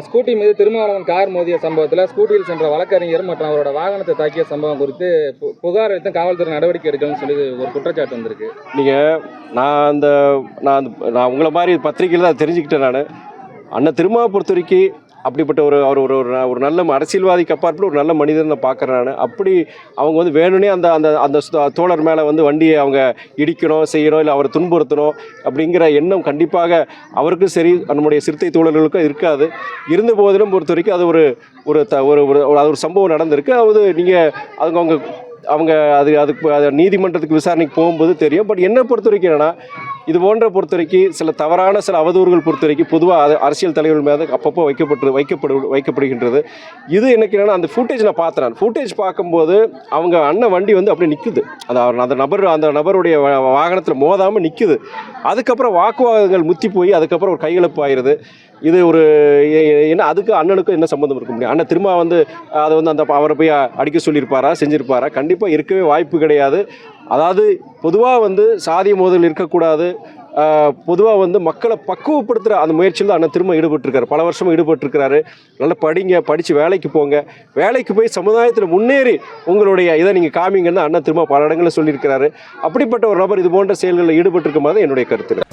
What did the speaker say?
Scooty மீது Thirumavalavan car மோதிய சம்பவத்தில் ஸ்கூட்டியில் சென்ற வழக்கறிஞர் மற்றும் அவரோட வாகனத்தை தாக்கிய சம்பவம் குறித்து புகார் அளித்து காவல்துறை நடவடிக்கை எடுக்கணும்னு சொல்லி ஒரு குற்றச்சாட்டு வந்திருக்கு. நான் உங்களை மாதிரி பத்திரிகையில் தான் தெரிஞ்சுக்கிட்டேன். நான் அண்ணன் திருமாவை பொறுத்த வரைக்கும் அப்படிப்பட்ட அவர் ஒரு நல்ல அரசியல்வாதிக்கு அப்பாற்பட்டு ஒரு நல்ல மனிதன் நான் பார்க்குறேன். நான் அப்படி அவங்க வந்து வேணும்னே அந்த அந்த அந்த தோழர் மேலே வந்து வண்டியை அவங்க இடிக்கணும் செய்யணும், இல்லை அவரை துன்புறுத்தணும் அப்படிங்கிற எண்ணம் கண்டிப்பாக அவருக்கும் சரி நம்முடைய சிறுத்தை தோழர்களுக்கும் இருக்காது. இருந்த போதிலும் பொறுத்த வரைக்கும் அது ஒரு சம்பவம் நடந்திருக்கு. அது நீங்கள் அதுக்கு நீதிமன்றத்துக்கு விசாரணைக்கு போகும்போது தெரியும். பட் என்னை பொறுத்த வரைக்கும் என்னென்னா, இது போன்ற பொறுத்த வரைக்கும் சில அவதூறுகள் பொறுத்த வரைக்கும் பொதுவாக அரசியல் தலைவர்கள் மீது அப்பப்போ வைக்கப்படுகின்றது. இது எனக்கு என்னென்னா, அந்த ஃபுட்டேஜ் நான் பார்த்தேன். ஃபுட்டேஜ் பார்க்கும்போது அவங்க அண்ணன் வண்டி வந்து அப்படியே நிற்குது. அந்த நபருடைய வாகனத்தில் மோதாமல் நிற்குது. அதுக்கப்புறம் வாக்குவாதங்கள் முத்தி போய் அதுக்கப்புறம் ஒரு கைகலப்பு ஆயிடுது. இது அதுக்கு அண்ணனுக்கும் என்ன சம்மந்தம் இருக்க முடியும்? அண்ணன் திரும்ப வந்து அதை வந்து அவரை போய் அடிக்க சொல்லியிருப்பாரா, செஞ்சுருப்பாரா? கண்டிப்பாக இருக்கவே வாய்ப்பு கிடையாது. அதாவது பொதுவாக வந்து சாதிய மோதல் இருக்கக்கூடாது. பொதுவாக வந்து மக்களை பக்குவப்படுத்துகிற அந்த முயற்சியில் தான் அண்ணன் திரும்ப ஈடுபட்டிருக்காரு. பல வருஷமாக ஈடுபட்டிருக்கிறாரு. நல்லா படித்து வேலைக்கு போங்க, வேலைக்கு போய் சமுதாயத்தில் முன்னேறி உங்களுடைய இதை நீங்கள் காமிங்கன்னு அண்ணன் திரும்ப பல இடங்களில் சொல்லியிருக்கிறாரு. அப்படிப்பட்ட ஒரு நபர் இது போன்ற செயல்களில் ஈடுபட்டிருக்க மாதிரி என்னுடைய கருத்து.